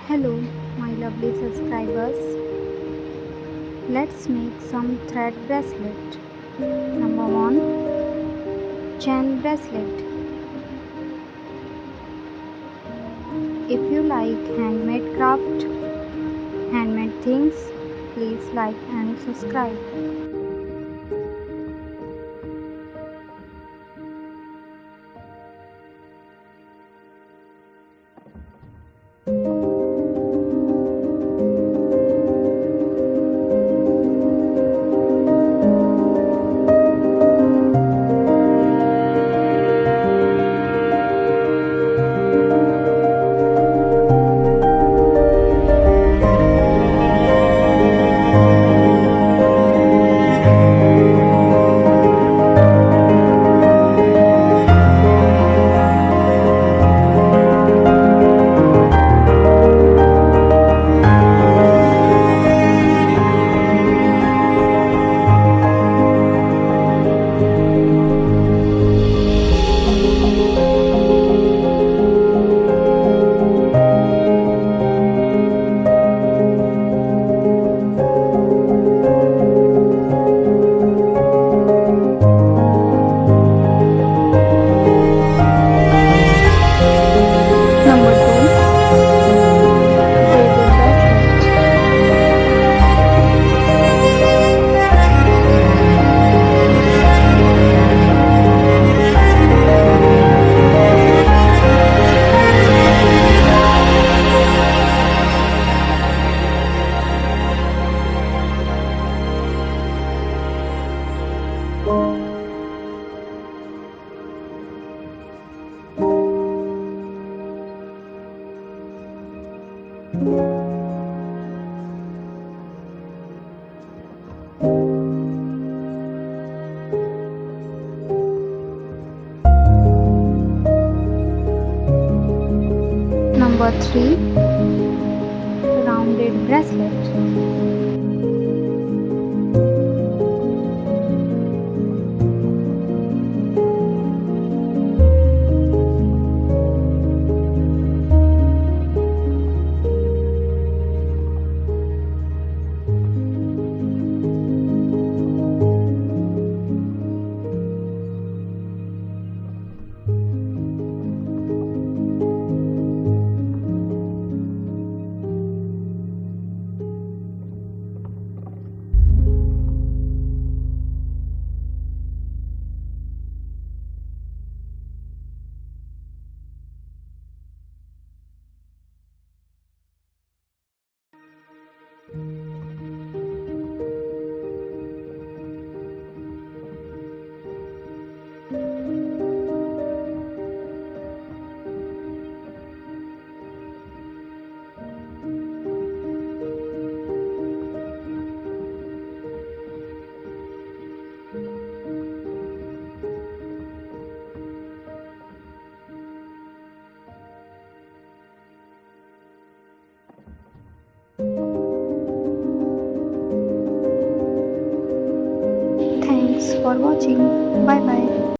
Hello, my lovely subscribers. Let's make some thread bracelet. Number 1, chain bracelet. If you like handmade craft, handmade things, please like and subscribe. Number 2, braided bracelet. Number 3, rounded bracelet. Thanks for watching. Bye bye.